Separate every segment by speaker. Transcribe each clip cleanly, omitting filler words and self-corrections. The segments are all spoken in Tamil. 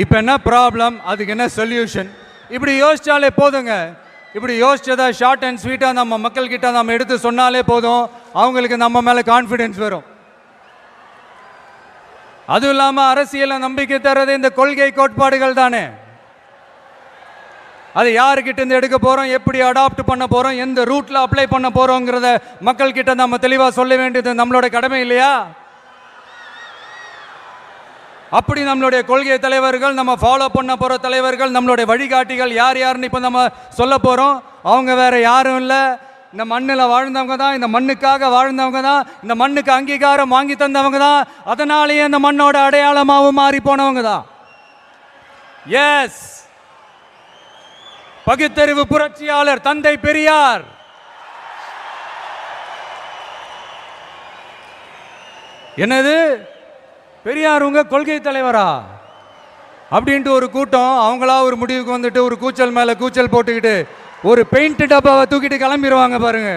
Speaker 1: இப்போ என்ன ப்ராப்ளம், அதுக்கு என்ன சொல்யூஷன், இப்படி யோசிச்சாலே போதுங்க. இப்படி யோசிச்சதை ஷார்ட் அண்ட் ஸ்வீட்டாக நம்ம மக்கள்கிட்ட நம்ம எடுத்து சொன்னாலே போதும், அவங்களுக்கு நம்ம மேலே கான்ஃபிடென்ஸ் வரும். அதுவும் இல்லாமல் அரசியலை நம்பிக்கை தர்றது இந்த கொள்கை கோட்பாடுகள் தானே. அது யாருக்கிட்ட இருந்து எடுக்க போகிறோம், எப்படி அடாப்ட் பண்ண போகிறோம், எந்த ரூட்டில் அப்ளை பண்ண போகிறோங்கிறத மக்கள்கிட்ட நம்ம தெளிவாக சொல்ல வேண்டியது நம்மளோட கடமை இல்லையா? அப்படி நம்மளுடைய கொள்கை தலைவர்கள், நம்ம ஃபாலோ பண்ண போகிற தலைவர்கள், நம்மளுடைய வழிகாட்டிகள் யார் யாருன்னு இப்போ நம்ம சொல்ல போகிறோம். அவங்க வேற யாரும் இல்லை, இந்த மண்ணில் வாழ்ந்தவங்க தான், இந்த மண்ணுக்காக வாழ்ந்தவங்க தான், இந்த மண்ணுக்கு அங்கீகாரம் வாங்கி தந்தவங்க தான், அதனாலேயே இந்த மண்ணோட அடையாளமாகவும் மாறி போனவங்க தான். எஸ், பகுத்தறிவு புரட்சியாளர் தந்தை பெரியார். என்னது பெரியார் உங்க கொள்கை தலைவரா அப்படின்ட்டு ஒரு கூட்டம் அவங்களா ஒரு முடிவுக்கு வந்துட்டு ஒரு கூச்சல் மேல கூச்சல் போட்டுக்கிட்டு ஒரு பெயிண்ட் டப்பாவை தூக்கிட்டு கிளம்பிடுவாங்க பாருங்க.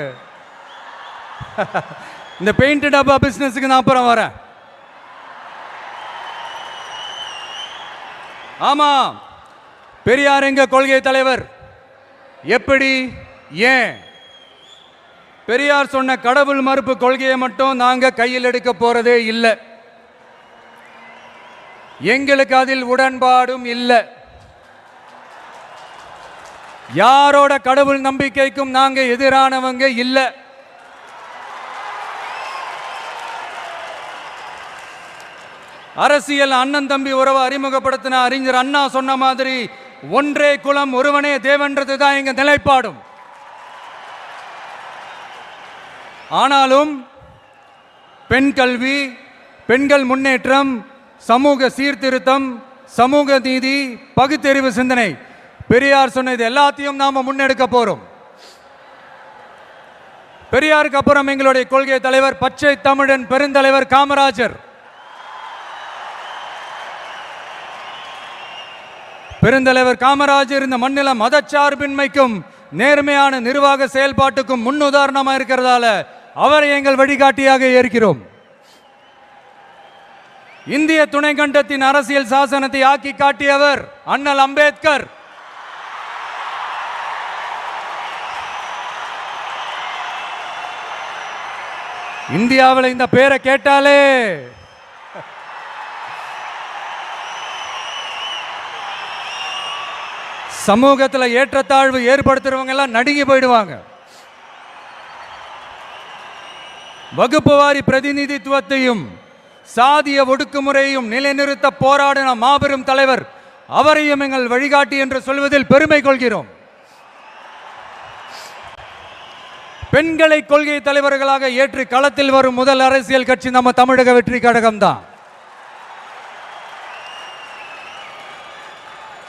Speaker 1: இந்த பெயிண்ட் டப்பா பிசினஸுக்கு நான் அப்புறம் வரேன். ஆமா, பெரியார் எங்க கொள்கை தலைவர். எப்படி, ஏன்? பெரியார் சொன்ன கடவுள் மறுப்பு கொள்கையை மட்டும் நாங்க கையில் எடுக்க போறதே இல்லை. எங்களுக்கு அதில் உடன்பாடும் இல்லை. யாரோட கடவுள் நம்பிக்கைக்கும் நாங்க எதிரானவங்க இல்லை. அரசியல் அண்ணன் தம்பி உறவை அறிமுகப்படுத்தின அறிஞர் அண்ணா சொன்ன மாதிரி ஒன்றே குலம் ஒருவனே தேவன்றது தான் எங்க நிலைப்பாடும். ஆனாலும் பெண் கல்வி, பெண்கள் முன்னேற்றம், சமூக சீர்திருத்தம், சமூக நீதி, பகுத்தறிவு சிந்தனை, பெரியார் சொன்னது எல்லாத்தையும் நாம முன்னெடுக்க போறோம். பெரியாருக்கு அப்புறம் எங்களுடைய கொள்கை தலைவர் பச்சை தமிழன் பெருந்தலைவர் காமராஜர். பெருந்தலைவர் காமராஜர் இந்த மண்ணில மதச்சார்பின்மைக்கும் நேர்மையான நிர்வாக செயல்பாட்டுக்கும் முன்னுதாரணமா இருக்கிறதால அவரை எங்கள் வழிகாட்டியாக ஏற்கிறோம். இந்திய துணைக்கண்டத்தின் அரசியல் சாசனத்தை ஆக்கி காட்டியவர் அண்ணல் அம்பேத்கர். இந்தியாவில் இந்த பேரை கேட்டாலே சமூகத்தில் ஏற்றத்தாழ்வு ஏற்படுத்துறவங்க எல்லாம் நடுங்கி போயிடுவாங்க. வகுப்பு வாரி பிரதிநிதித்துவத்தையும் சாதிய ஒடுக்குமுறையையும் நிலைநிறுத்த போராடின மாபெரும் தலைவர், அவரையும் எங்கள் வழிகாட்டி என்று சொல்வதில் பெருமை கொள்கிறோம். பெண்களை கொள்கை தலைவர்களாக ஏற்று களத்தில் வரும் முதல் அரசியல் கட்சி நம்ம தமிழக வெற்றி கழகம் தான்.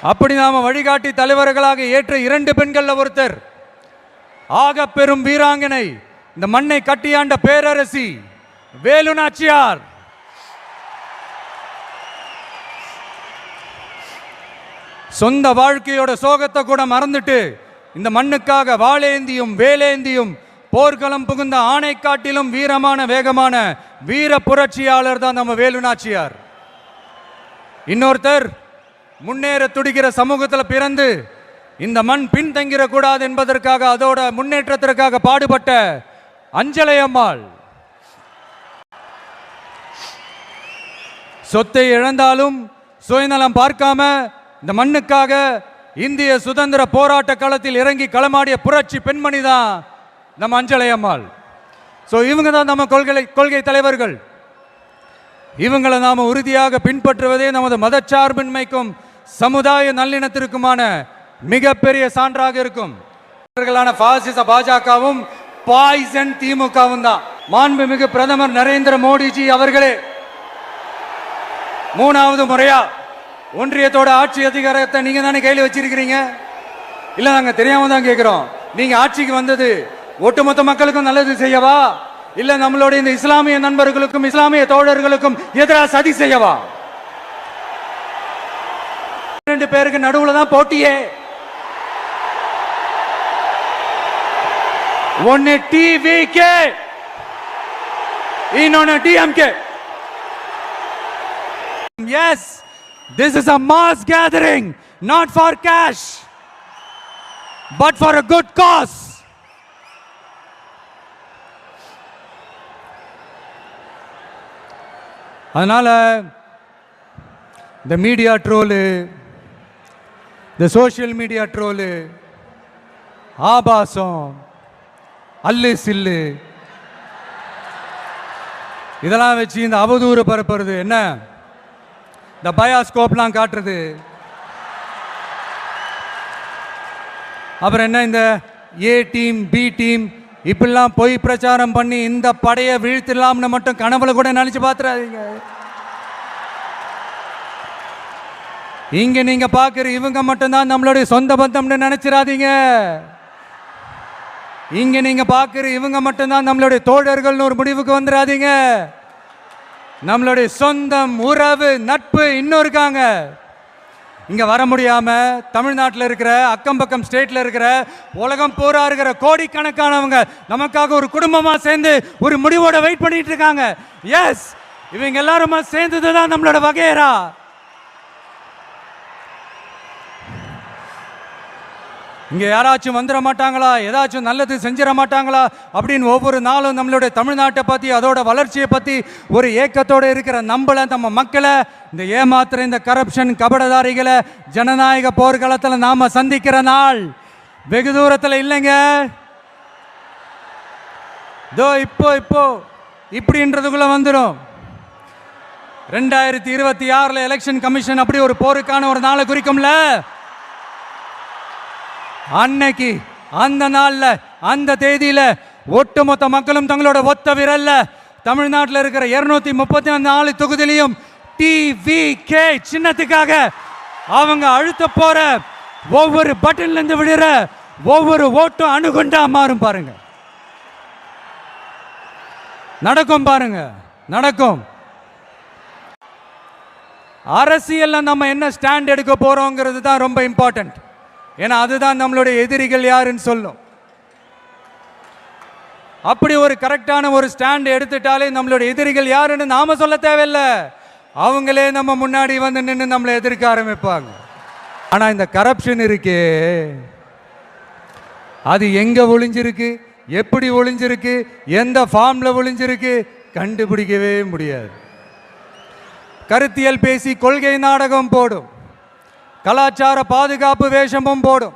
Speaker 1: அப்படி நாம வழிகாட்டி தலைவர்களாக ஏற்ற 2 பெண்கள் ஒருத்தர், ஆக பெரும் வீராங்கனை, இந்த மண்ணை கட்டியாண்ட பேரரசி வேலு நாச்சியார். சொந்த வாழ்க்கையோட சோகத்தை கூட மறந்துட்டு இந்த மண்ணுக்காக வாளேந்தியும் வேலேந்தியும் போர்க்களம் புகுந்த ஆணை காட்டிலும் வீரமான வேகமான வீர புரட்சியாளர் தான் நம்ம வேலு நாச்சியார். இன்னொருத்தர் முன்னேற துடிக்கிற சமூகத்தில் பிறந்து இந்த மண் பின்தங்கிட கூடாது என்பதற்காக அதோட முன்னேற்றத்திற்காக பாடுபட்ட அஞ்சலை அம்மாள். சொத்தை இழந்தாலும் சுயநலம் பார்க்காம இந்த மண்ணுக்காக இந்திய சுதந்திர போராட்ட களத்தில் இறங்கி களமாடிய புரட்சி பெண்மணி தான் நம்ம அஞ்சலை அம்மாள். ஸோ இவங்க தான் நம்ம கொள்கை தலைவர்கள். இவங்களை நாம உறுதியாக பின்பற்றுவதே நமது மதச்சார்பின்மைக்கும் சமுதாய நல்லிணத்திற்குமான மிகப்பெரிய சான்றாக இருக்கும். பாசிச பாஜகவும் பாய்சன் திமுகவும் தான். மாண்புமிகு பிரதமர் நரேந்திர மோடிஜி அவர்களே 3வது முறையா ஒன்றியத்தோட ஆட்சி அதிகாரத்தை நீங்க தானே கையில் வச்சிருக்கிறீங்க. இல்ல நாங்க தெரியாம தான் கேட்கிறோம். நீங்க ஆட்சிக்கு வந்தது ஒட்டுமொத்த மக்களுக்கும் நல்லது செய்யவா, இல்ல நம்மளுடைய இந்த இஸ்லாமிய நண்பர்களுக்கும் இஸ்லாமிய தோழர்களுக்கும் எதிராக சதி செய்யவா? 2 பேருக்கு நடுவுல தான் போட்டியே. ஒன்னு டிவிகே, இன்னொன்னு DMK. Yes, This is a mass gathering, not for cash, but for a good cause. அதனால இந்த மீடியா ட்ரோலு, இந்த சோஷியல் மீடியா ட்ரோலு, ஆபாசம், அல்லு சில்லு, இதெல்லாம் வச்சு இந்த அவதூறு பரப்புறது, என்ன இந்த பயாஸ்கோப்லாம் காட்டுறது, அப்புறம் என்ன இந்த ஏ டீம் பி டீம் இப்படிலாம் பொய் பிரச்சாரம் பண்ணி இந்த படையை வீழ்த்திடலாம்னு மட்டும் கனவுல கூட நினைச்சு பார்த்துறாதீங்க. இங்க நீங்க பார்க்குற இவங்க மட்டும்தான் நம்மளுடைய சொந்த பந்தம்னு நினைச்சிடாதீங்க. இங்க நீங்க பார்க்குற இவங்க மட்டும்தான் நம்மளுடைய தோழர்கள்னு ஒரு முடிவுக்கு வந்துடாதீங்க. நம்மளுடைய சொந்தம், உறவு, நட்பு இன்னும் இருக்காங்க. இங்க வர முடியாம தமிழ்நாட்டில் இருக்கிற, அக்கம் பக்கம் ஸ்டேட்ல இருக்கிற, உலகம் பூரா இருக்கிற கோடிக்கணக்கானவங்க நமக்காக ஒரு குடும்பமா சேர்ந்து ஒரு முடிவோட வெயிட் பண்ணிட்டு இருக்காங்க. எஸ், இவங்க எல்லாருமா சேர்ந்ததுதான் நம்மளோட வகையரா. இங்க யாராச்சும் வந்துட மாட்டாங்களா, ஏதாச்சும் நல்லது செஞ்சிட மாட்டாங்களா அப்படின்னு ஒவ்வொரு நாளும் நம்மளுடைய தமிழ்நாட்டை பத்தி, அதோட வளர்ச்சியை பத்தி ஒரு ஏக்கத்தோடு இருக்கிற நம்மள, நம்ம மக்களை, இந்த ஏமாத்துற இந்த கரப்ஷன் கபடதாரிகளை ஜனநாயக போர்க்களத்தில் நாம சந்திக்கிற நாள் வெகு தூரத்தில் இல்லைங்க. இப்போ இப்படின்றதுக்குள்ள வந்துடும். 2026 எலெக்ஷன் கமிஷன் அப்படி ஒரு போருக்கான ஒரு நாளை குறிக்கும்ல. அன்னைக்கு, அந்த நாள்ல, அந்த தேதியில ஒட்டுமொத்த மக்களும் தங்களோட ஒத்த விரல்ல தமிழ்நாட்டில் இருக்கிற 234 தொகுதியிலையும் TVK சின்னத்துக்காக அவங்க அழுத்த போற ஒவ்வொரு பட்டன்ல இருந்து விடுற ஒவ்வொரு ஓட்டும் அணுகுண்டா மாறும். பாருங்க, நடக்கும். பாருங்க, நடக்கும். அரசியல்ல நம்ம என்ன ஸ்டாண்ட் எடுக்க போறோங்கிறது தான் ரொம்ப இம்பார்ட்டன்ட். ஏன்னா அதுதான் நம்மளுடைய எதிரிகள் யாருன்னு சொல்லும். அப்படி ஒரு கரெக்டான ஒரு ஸ்டாண்ட் எடுத்துட்டாலே நம்மளுடைய எதிரிகள் யாருன்னு நாம சொல்ல தேவையில்லை, அவங்களே நம்ம முன்னாடி வந்து நின்று நம்மளை எதிர்க்க ஆரம்பிப்பாங்க. ஆனா இந்த கரப்ஷன் இருக்கே, அது எங்க ஒளிஞ்சிருக்கு, எப்படி ஒளிஞ்சிருக்கு, எந்த ஃபார்ம்ல ஒளிஞ்சிருக்கு கண்டுபிடிக்கவே முடியாது. கருத்தியல் பேசி கொள்கை நாடகம் போடும், கலாச்சார பாதுகாப்பு வேஷமும் போடும்.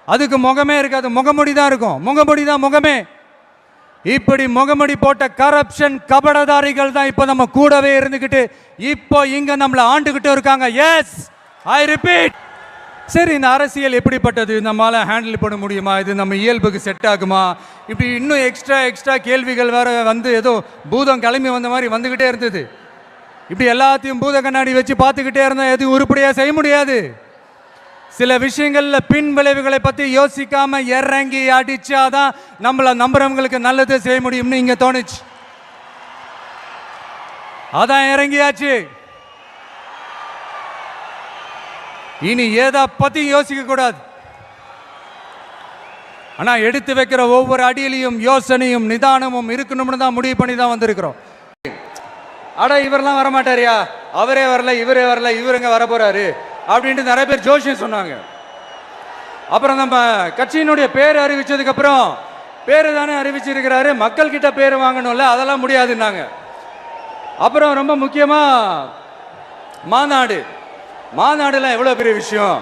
Speaker 1: அதுக்கு முகமே இருக்காது, முகமுடி தான் இருக்கும். முகமுடி தான் முகமே. இப்படி முகமுடி போட்ட கரப்ஷன் கபடதாரிகள் தான் இப்போ நம்ம கூடவே இருந்துகிட்டு இப்போ இங்க நம்மளை ஆண்டுகிட்டு இருக்காங்க. Yes, I repeat. சரி, இந்த அரசியல் எப்படிப்பட்டது, நம்மளால ஹேண்டில் பண்ண முடியுமா, இது நம்ம இயல்புக்கு செட் ஆகுமா, இப்படி இன்னும் எக்ஸ்ட்ரா கேள்விகள் வேற வந்து ஏதோ பூதம் கிளம்பி வந்த மாதிரி வந்துகிட்டே இருந்தது. இப்படி எல்லாத்தையும் பூத கண்ணாடி வச்சு பார்த்துக்கிட்டே இருந்தால் எதுவும் உருப்படியாக செய்ய முடியாது. சில விஷயங்கள்ல பின் விளைவுகளை பற்றி யோசிக்காம இறங்கி அடிச்சாதான் நம்மளை நம்புறவங்களுக்கு நல்லது செய்ய முடியும்னு இங்க தோணுச்சு. அதான் இறங்கியாச்சு. இனி எதை பத்தி யோசிக்க கூடாது. ஆனா எடுத்து வைக்கிற ஒவ்வொரு அடியிலையும் யோசனையும் நிதானமும் இருக்கணும்னு தான் முடிவு பண்ணி தான் வந்திருக்கிறோம். அட, இவரெல்லாம் வரமாட்டாரியா, அவரே வரல, இவரே வரல, இவருங்க வர போறாரு அப்படின்ட்டு நிறைய பேர் ஜோஷியம் சொன்னாங்க. அப்புறம் நம்ம கட்சியினுடைய பேர் அறிவிச்சதுக்கு அப்புறம், பேரு தானே அறிவிச்சிருக்கிறாரு, மக்கள் கிட்ட பேர் வாங்கணும்ல, அதெல்லாம் முடியாதுன்னாங்க. அப்புறம் ரொம்ப முக்கியமா மாநாடுலாம் எவ்வளவு பெரிய விஷயம்,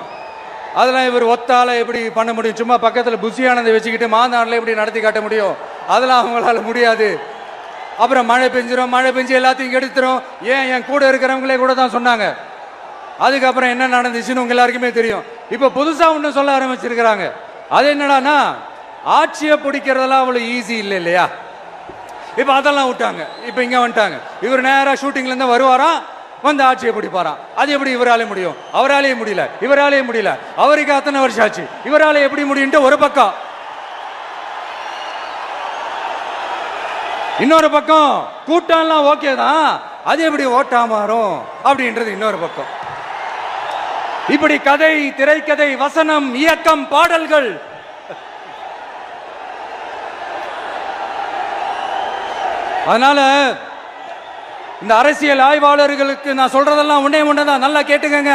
Speaker 1: அதெல்லாம் இவர் ஒத்தால எப்படி பண்ண முடியும், சும்மா பக்கத்தில் புசியானதை வச்சுக்கிட்டு மாநாடுல எப்படி நடத்தி காட்ட முடியும், அதெல்லாம் அவங்களால முடியாது. அப்புறம் மழை பெஞ்சு எல்லாத்தையும் எடுத்துரும். ஏன், என் கூட இருக்கிறவங்களே கூட தான் சொன்னாங்க. அதுக்கப்புறம் என்ன நடந்துச்சுன்னு உங்க எல்லாருக்குமே தெரியும். இப்ப புதுசா ஒண்ணு சொல்ல ஆரம்பிச்சிருக்கிறாங்க. அது என்னடானா, ஆட்சியை பிடிக்கிறதெல்லாம் அவ்வளவு ஈஸி இல்லை இல்லையா. இப்ப அதெல்லாம் விட்டாங்க. இப்ப இங்க வந்துட்டாங்க. இவர் நேரா ஷூட்டிங்ல இருந்து வருவாராம், வந்து ஆட்சியை பிடிப்பாராம். அது எப்படி இவராலே முடியும், அவராலேயே முடியல, அவருக்கு அத்தனை வருஷம் ஆச்சு, இவராலே எப்படி முடியும்ட்டு ஒரு பக்கம். இன்னொரு பக்கம் கூட்டம்லாம் ஓகே தான், அது எப்படி ஓட்டா மாறும் அப்படின்றது இன்னொரு பக்கம். இப்படி கதை, திரைக்கதை, வசனம், இயக்கம், பாடல்கள், அதனால இந்த அரசியல் ஆய்வாளர்களுக்கு நான் சொல்றதெல்லாம் ஒன்னேதான், நல்லா கேட்டுக்கங்க.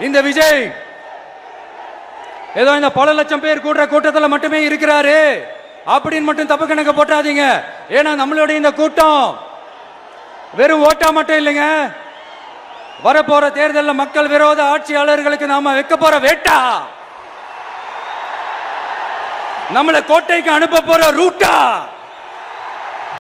Speaker 1: இந்த விஜய் ஏதோ இந்த பல லட்சம் பேர் கூடுற கூட்டத்தில் மட்டுமே இருக்கிறாரு அப்படின்னு மட்டும் தப்பு கணக்கு போட்டாதீங்க. ஏன்னா நம்மளுடைய இந்த கூட்டம் வெறும் ஓட்டா மட்டும் இல்லைங்க, வரப்போற தேர்தலில் மக்கள் விரோத ஆட்சியாளர்களுக்கு நாம வைக்க போற வேட்டா, நம்மளை கோட்டைக்கு அனுப்ப போற ரூட்டா.